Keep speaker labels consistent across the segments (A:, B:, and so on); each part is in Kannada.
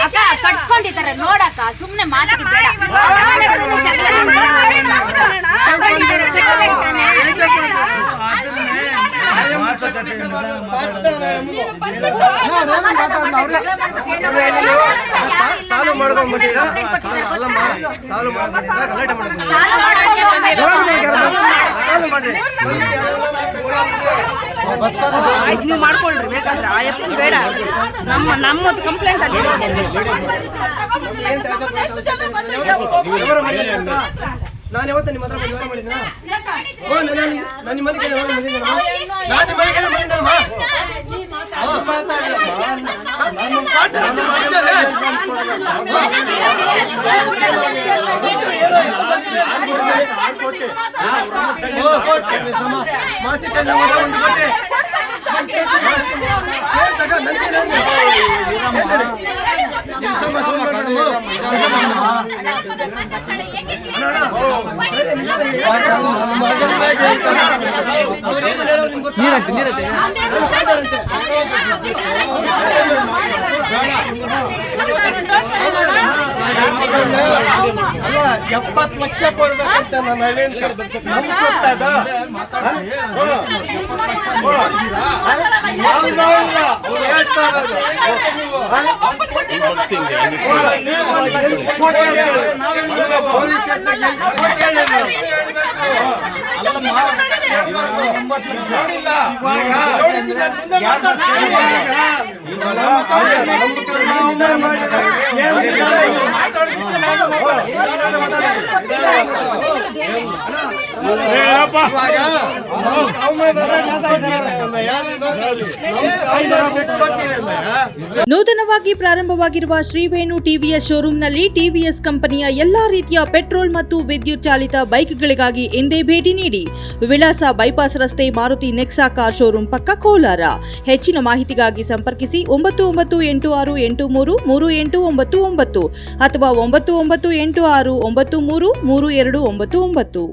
A: ಅಕ್ಕ ಕಟ್ಸ್ಕೊಂಡಿದ್ದಾರೆ ನೋಡಕ್ಕ, ಸುಮ್ನೆ ಮಾತಾಡ್ಬೇಡ.
B: ಸಾಲು ಮಾಡ್ಕೊಂಡ್ ಬಂದಿರಾ? ಅಲ್ಲಮ್ಮ, ಸಾಲು ಮಾಡ್ಕೊಂಡಿದ್ದೀರಾ? ಗಲಾಟೆ ಮಾಡ್ಕೊಂಡಿದ್ದೀರಾ? ಸಾಲು ಮಾಡ್ರಿ.
C: ಆಯ್ತು, ನೀವು ಮಾಡ್ಕೊಳ್ರಿ ಬೇಕಾದ್ರೆ. ಆ ಎಪ್ಪನ್ ಬೇಡ, ನಮ್ಮದು ಕಂಪ್ಲೇಂಟ್ ಅಲ್ಲಿ.
B: ನಾನು ಯಾವತ್ತ ನಿಮ್ಮ ಹತ್ರ ವ್ಯವಹಾರ ಮಾಡಿದ್ನ? ನಾನು ನಿಮ್ಮ ಮನೆಗೆ ಬಂದಿದ್ದಮ್ಮ. ನಾನು ನಿಮ್ಮ ಮನೆಗೆ ಬಂದಿದ್ದಮ್ಮ. ಅಲ್ಲ, 70 ಲಕ್ಷ ಕೊಡ್ಬೇಕಂತ ನನ್ನ ಹಳ್ಳಿಯಿಂದ ಗೊತ್ತಾದ.
D: ನೂತನವಾಗಿ ಪ್ರಾರಂಭವಾಗಿರುವ ಶ್ರೀವೇಣು ಟಿವಿಎಸ್ ಶೋರೂಮ್ನಲ್ಲಿ ಟಿವಿಎಸ್ ಕಂಪನಿಯ ಎಲ್ಲಾ ರೀತಿಯ ಪೆಟ್ರೋಲ್ ಮತ್ತು ವಿದ್ಯುತ್ ಚಾಲಿತ ಬೈಕ್ಗಳಿಗಾಗಿ ಎಂದೇ ಭೇಟಿ ನೀಡಿ. ವಿಳಾಸ ಬೈಪಾಸ್ ರಸ್ತೆ, ಮಾರುತಿ ನೆಕ್ಸಾ ಕಾರ್ ಶೋರೂಮ್ ಪಕ್ಕ, ಕೋಲಾರ. ಹೆಚ್ಚಿನ ಮಾಹಿತಿಗಾಗಿ ಸಂಪರ್ಕಿಸಿ 9986833899 ಅಥವಾ 9986933299.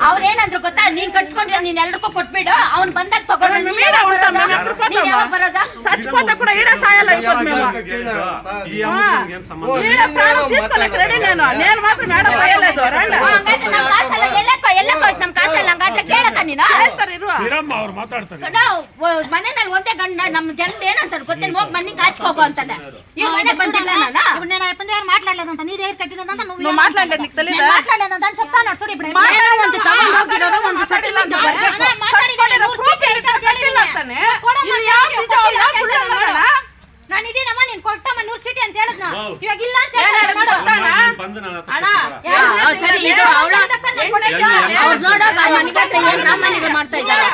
A: ಅವ್ರೇನಂದ್ರು ಗೊತ್ತಾ, ನೀನ್ ಕಟ್ಸ್ಕೊಂಡಿರ, ನೀನ್ ಎಲ್ರಿಗೂ ಕೊಟ್ಬಿಡು, ಅವ್ನ್ ಬಂದಾಗ ತಗೊಂಡು
C: కూడా ఈడ సాయాలి నేను మాత్రం మేడం పోయలేదు
A: ನಮ್ ಕಾಸೆಲ್ಲ ಕೇಳಕ್ಕ ನೀನು
E: ಅವ್ರು ಮಾತಾಡ್ತಾರೆ.
A: ಮನೆಯಲ್ಲಿ ಒಂದೇ ಗಂಡ ನಮ್ಮ ಗಂಡ ಏನಂತಾರೆ ಗೊತ್ತೇನು, ಹೋಗಿ ಮನೆಗೆ ಕಾಚ್ಕೋಗೋ ಅಂತಾನೆ. ಈಗ ಮನೆ ಬಂದಿಲ್ಲ ನಾನು ಇವನ್ನ ಅಪ್ಪಂದೆ ಯಾರು ಮಾట్లాಡಲೇದಂತ ನೀ ದೇವ್ರ ಕಟ್ಟಿರೋದಂತ
C: నువ్వు మాట్లాడలేదు నీకు తెలీదా
A: ಮಾట్లాಡಲೇದಂತ ಅಂತ చెప్తా ನೋಡ್ಸೋಡಿ ಬಿಡ
C: ಒಂದು ತಗೊಂಡು ಹೋಗಿರೋರು ಒಂದು ಸೆಟಲ್ಮೆಂಟ್ ಮಾತಾಡಿರೋ ಪ್ರೂಫ್ ಇಲ್ಲ ಅಂತಾನೆ ಇಲ್ಲಿ ಯಾವ ನಿಜ ಯಾವ ಸುಳ್ಳು ಅನ್ನೋದಲ್ಲ
A: ನಾನು ಇದೀನಮ್ಮ ನೀನು ಕೊಟ್ಟಮ್ಮ 100 ಚೀಟಿ ಅಂತ ಹೇಳಿದ್ನ ಇವಾಗ ಇಲ್ಲ ಅಂತ ಹೇಳ್ತಾನೆ ಅಣ್ಣ ಸರಿ ಇದು ಅವಳ ಅವ್ರು ನೋಡೋಗ ಮನೆಗೆ ಹತ್ರ ಏನು ರಾಮನಿಗೆ ಮಾಡ್ತಾ ಇದ್ದಾರೆ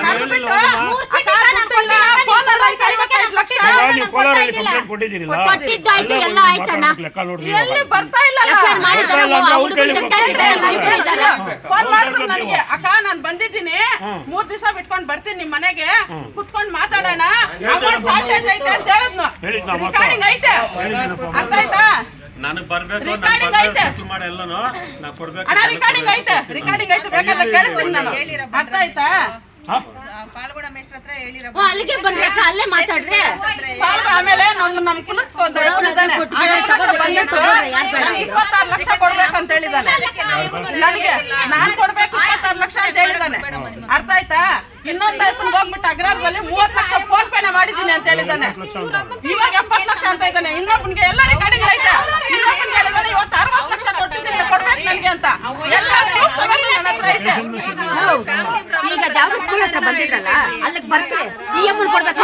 C: ನಾನು ಬಿಟ್ಟು 3 ಚೀಟಿ ನಾನು ಕೊಡಲಿಲ್ಲ ಫೋನ್ ಅಲ್ಲಿ 55 ಲಕ್ಷ
E: ನೀವು ಕೋಲಾರಲ್ಲಿ ಕಂಪ್ಲೇಂಟ್ ಕೊಟ್ಟಿದ್ದೀರಲ್ಲ,
A: ಕೊಟ್ಟಿದ್ದಾಯ್ತು ಎಲ್ಲ ಆಯ್ತಣ್ಣ.
E: ಲೆಕ್ಕ ನೋಡ್ರಿ.
C: ಎಲ್ಲಿ ಬರ್ತಾ ಇಲ್ಲ
A: ಎಫ್ಐಆರ್ ಮಾಡಿದ್ದಾರೆ
C: ಫೋನ್ ಮಾಡಿದ್ರು ನನಗೆ, ಅಕ್ಕ ನಾನು ಬಂದಿದ್ದೀನಿ 3 ದಿವಸ ಬಿಟ್ಕೊಂಡು ಬರ್ತೀನಿ ನಿಮ್ ಮನೆಗೆ ಕುತ್ಕೊಂಡು ಮಾತಾಡೋಣ ಅಮೌಂಟ್ ಶಾರ್ಟೇಜ್ ಐತೆ ಅಂತ ಹೇಳಿದ್ನು. ರಿಕಾರ್ಡಿಂಗ್ ಐತೆ, ಅರ್ಥ ಆಯ್ತಾ?
F: ನನಗೆ ಬರ್ಬೇಕು,
C: ರಿಕಾರ್ಡಿಂಗ್ ಐತೆ
F: ಮಾಡಿ ಎಲ್ಲಾನು ನಾ ಕೊಡ್ಬೇಕು.
C: ಅಣ್ಣ ರಿಕಾರ್ಡಿಂಗ್ ಐತೆ ಬೇಕಾದ್ರೆ ಕೇಳಿಸ್ತೀನಿ ನಾನು, ಅರ್ಥ ಆಯ್ತಾ?
G: ಪಾಲ್ಗೋಡ ಮೇಷ್ಟ್ರ ಹತ್ರ ಹೇಳಿರೋ
A: ಅಲ್ಲಿಗೆ ಬರ್ಬೇಕಾ, ಅಲ್ಲೇ ಮಾತಾಡ್ರಿ.
C: ಆಮೇಲೆ ನಮ್ ಕುಲಿಸ್ಕೊಂಡು ಬಂದಿತ್ತು 26 ಲಕ್ಷ ಕೊಡ್ಬೇಕಂತ ಹೇಳಿದಾನೆ ನನಗೆ, ನಾನ್ ಕೊಡ್ಬೇಕು 26 ಲಕ್ಷ ಅಂತ ಹೇಳಿದಾನೆ, ಅರ್ಥ ಆಯ್ತಾ? ಇನ್ನೊಂದು ಐಪನ್ ಹೋಗ್ಬಿಟ್ಟು ಅಗ್ರಾರದಲ್ಲಿ 30 ಲಕ್ಷ ಫೋನ್ ಪೇನ ಮಾಡಿದ್ದೀನಿ ಅಂತ ಹೇಳಿದಾನೆ, ಇವಾಗ 70 ಲಕ್ಷ ಅಂತ ಇದ್ದಾನೆ. ಇನ್ನೊಬ್ಬನಿಗೆ ಎಲ್ಲ ರೆಕಾರ್ಡಿಂಗ್ ಐತೆ, ಇನ್ನೊಬ್ಬನಿಗೆ ಹೇಳಿದಾನೆ ಇವತ್ತು 60 ಲಕ್ಷ ಕೊಟ್ಟಿದ್ದೀನಿ ಕೊಡ್ಬೇಕು ನನಗೆ ಅಂತ, ಎಲ್ಲ ಪ್ರೂಫ್ ಸಮೇತ ನನ್ನ ಹತ್ರ ಐತೆ.
A: ಈಗ ಯಾವ್ದು ಸ್ಕೂಲ್ ಹತ್ರ ಬಂದಿದ್ರಲ್ಲ ಅಲ್ಲಿಗೆ ಬರ್ಸಿ ಈ ಅಮ್ಮನ್ ಕೊಡ್ಬೇಕು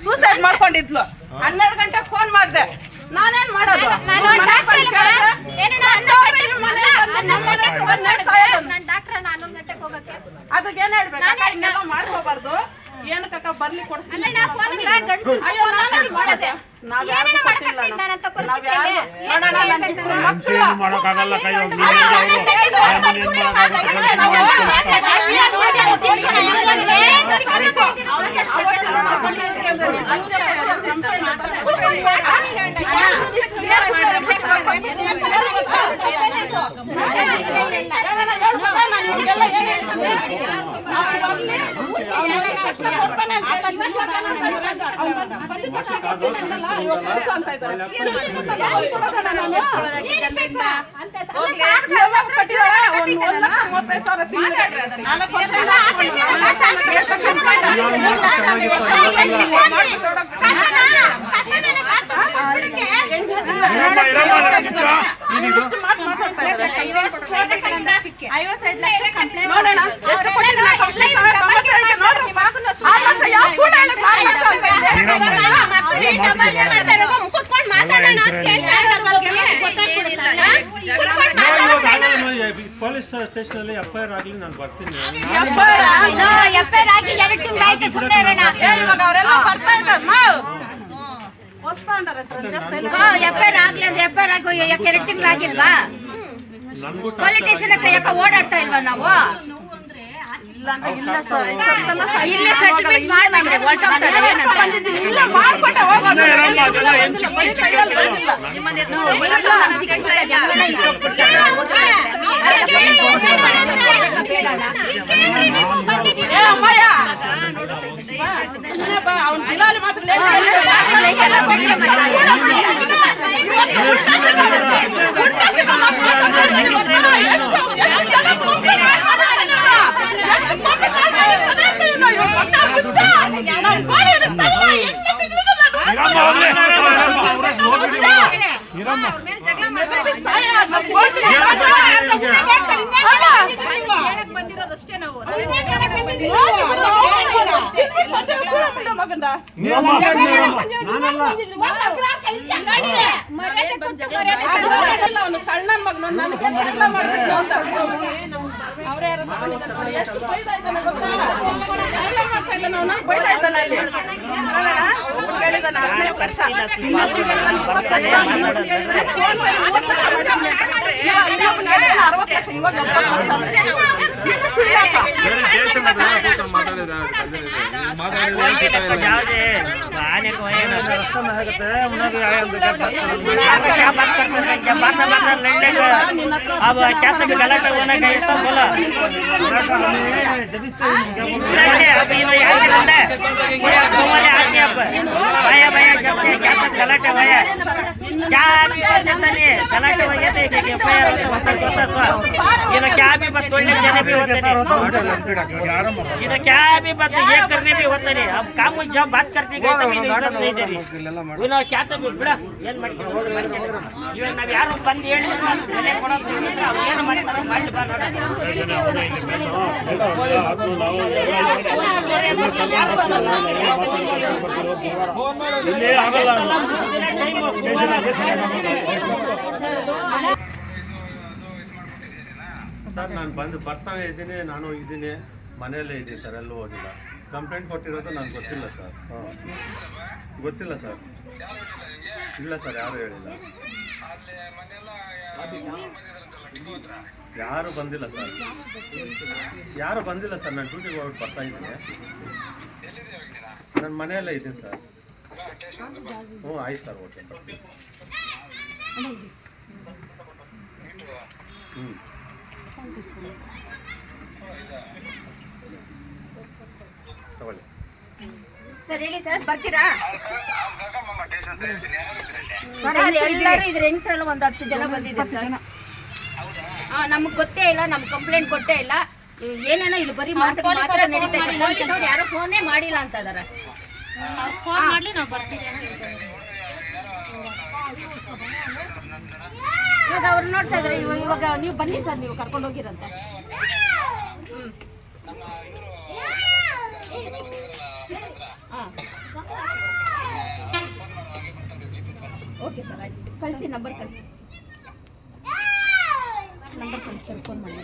C: ಸೂಸೈಡ್ ಮಾಡ್ಕೊಂಡಿದ್ಲು, 12 ಗಂಟೆ ಫೋನ್ ಮಾಡಿದೆ, ನಾನೇನ್ ಮಾಡೋದು? ಅದಕ್ಕೆ ಏನ್ ಹೇಳ್ಬೇಕು, ಇನ್ನೆಲ್ಲ ಮಾಡ್ಕೋಬಾರ್ದು, ಏನಕ್ಕ ಬರ್ಲಿ ಕೊಡ್ತೀನಿ. ಅಯ್ಯೋ ನಾನೇನ್ ಮಾಡೋದೆ, ನಾವ್ಯಾರು ಕೊಟ್ಟಿಲ್ಲ,
E: ಮಾಡೋಕ್ಕಾಗಲ್ಲ ಕೈ
F: ಪೊಲೀಸ್ ಸ್ಟೇಷನ್ ಅಲ್ಲಿ ಎಫ್ಐಆರ್ ಆಗ್ಲಿ ನಾನು ಬರ್ತೀನಿ.
A: ಎಫ್ಐಆರ್ ಆಗಿ 2 ತಿಂಗಳು ಆಯ್ತು, ಸುಮ್ಮನೆ ಇರೋಣ. ಎಫ್ಐಆರ್ ಆಗ್ಲಿ ಅಂದ್ರೆ ಎಫ್ಐಆರ್ ಆಗಿ 2 ತಿಂಗಳು ಆಗಿಲ್ವಾ? ಪೊಲೀಸ್ ಸ್ಟೇಷನ್ ಹತ್ರ ಯಾಕೆ ಓಡಾಡ್ತಾ ಇಲ್ವಾ ನಾವು? ಇಲ್ಲೇ ಸರ್ಟಿಫಿಕೇಟ್ ಮಾಡ್ತಾರೆ, ಹೊರಟೋಗ್ತಾರೆ.
E: ಬಿಡಮ್ಮ.
G: ಅವ್ರ ಮೇಲೆ ಜಗಳ ಮಾಡ್ತಾ ಇದ್ದೀವಿ. ಹೇಳಕ್ ಬಂದಿರೋದಷ್ಟೇ ನಾವು. ನಾವೇನ್ ಜಗಳ ಮಾಡಕ್ ಬಂದಿಲ್ಲ. ಅಷ್ಟೇ. ಎಲ್ಲ ಜಗಳ ಮಾಡ್ತಾ ಇದ್ದೀವಿ.
C: ಮಗಂಡ
E: ನೀವು ಮಾತಾಡಿ ನೋಡಮ್ಮ.
C: ಅವನು ಕಳ್ಳನ್ ಮಗನು ನನಗೆ ಎಲ್ಲ ಮಾಡ್ಬಿಟ್ನು ಅಂತ ಅವ್ರೇ ಯಾರು ತಗೊಂಡಿದ್ದಾರೆ ನೋಡಿ ಎಷ್ಟು ಬೈದಾ ಇದ್ದಾನೆ ಗೊತ್ತಾ ಎಲ್ಲ ಮಾಡ್ತಾ ಇದ್ದಾನೆ ಅವನು ಬೈದಾ ಇದ್ದಾನೆ ಇಲ್ಲಿ ನೋಡೋಣ ಒಬ್ಬರು ಹೇಳಿದಾನೆ 15 ಲಕ್ಷ ಇನ್ನೊಬ್ರು ಹೇಳಿದಾನೆ 20 ಲಕ್ಷ ಇನ್ನೊಬ್ರು ಹೇಳಿದಾನೆ ಫೋನ್ ಮಾಡಿ 30 ಲಕ್ಷ ಮಾಡಿದ್ದಾನೆ ಇನ್ನೊಬ್ರು ಹೇಳಿದಾನೆ 60 ಲಕ್ಷ ಇವಾಗ 70 ಲಕ್ಷ ಸುಳ್ಳಾಟ
H: अब क्या सब गलत होना का इसका बोला तुम्हारे आदमी अब भैया भैया जब क्या सब गलत है भैया क्या भी करते नहीं गलत हो गया तो एफआईआर होता सर ये क्या भी बात तोड़ने जाने भी होते नहीं ये क्या भी बात ये करने भी होता नहीं अब काम जब बात करते गए तो इज्जत नहीं दे रही ನಾವು क्या तो ಬಿಡ ಏನು ಮಾಡ್ತೀವಿ ಇವಾಗ ನಾವು ಯಾರು ಬಂದು ಹೇಳಿ ಮನೆ ಕೊಡೋದು ಅವ್ರು ಏನು ಮಾಡ್ತಾರೆ ಮಾಡಿ ಬಾ
E: ಇಲ್ಲೇ ಆಗಲ್ಲ
F: ಸರ್ ನಾನು ಬರ್ತಾನೆ ಇದ್ದೀನಿ ನಾನು ಇದ್ದೀನಿ ಮನೆಯಲ್ಲೇ ಇದ್ದೀನಿ ಸರ್ ಎಲ್ಲೂ ಹೋಗಿಲ್ಲ ಕಂಪ್ಲೇಂಟ್ ಕೊಟ್ಟಿರೋದು ನನಗೆ ಗೊತ್ತಿಲ್ಲ ಸರ್ ಗೊತ್ತಿಲ್ಲ ಸರ್ ಇಲ್ಲ ಸರ್ ಯಾರು ಹೇಳಿಲ್ಲ ಯಾರು ಬಂದಿಲ್ಲ ಸರ್ ಯಾರು ಬಂದಿಲ್ಲ ಸರ್ ನಾನು ಡ್ಯೂಟಿಗೆ ಹೋಗ್ಬಿಟ್ಟು ಬರ್ತಾ ಇದ್ದೀನಿ ನನ್ನ ಮನೆಯಲ್ಲೇ ಇದ್ದೀನಿ ಸರ್ ಹ್ಞೂ ಆಯ್ತು ಸರ್ ಓಕೆ ಬರ್ತೀನಿ ಹ್ಞೂ ತಗೊಳ್ಳಿ
A: ಸರ್ ಹೇಳಿ ಸರ್ ಬರ್ತೀರಾ ಸರ್ ಎಲ್ಲರೂ ಇದ್ರ ಹೆಂಗಸರೆಲ್ಲ ಒಂದು 10 ಜನ ಬಂದಿದ್ದಾರೆ ಸರ್ ನಮ್ಗೆ ಗೊತ್ತೇ ಇಲ್ಲ ನಮ್ಗೆ ಕಂಪ್ಲೇಂಟ್ ಕೊಟ್ಟೇ ಇಲ್ಲ ಏನೇನೋ ಇಲ್ಲಿ ಬರೀ ಮಾತ್ರ ನಡೀತಾ ಇದೆ ಪೊಲೀಸ್ ಅವ್ರು ಯಾರೋ ಫೋನೇ ಮಾಡಿಲ್ಲ ಅಂತ ಇದಾರೆ ಫೋನ್ ಮಾಡ್ಲಿ ನಾವು ಬರ್ತೀವಿ ಇವಾಗ ಅವ್ರು ನೋಡ್ತಾ ಇದಾರೆ ಇವಾಗ ನೀವು ಬನ್ನಿ ಸರ್ ನೀವು ಕರ್ಕೊಂಡು ಹೋಗಿರಂತೆ ಓಕೆ ಸರ್ ಆಯ್ತು ಕಳಿಸಿ ನಂಬರ್ ಕಳಿಸಿ ಸರ್ ಫೋನ್ ಮಾಡಿ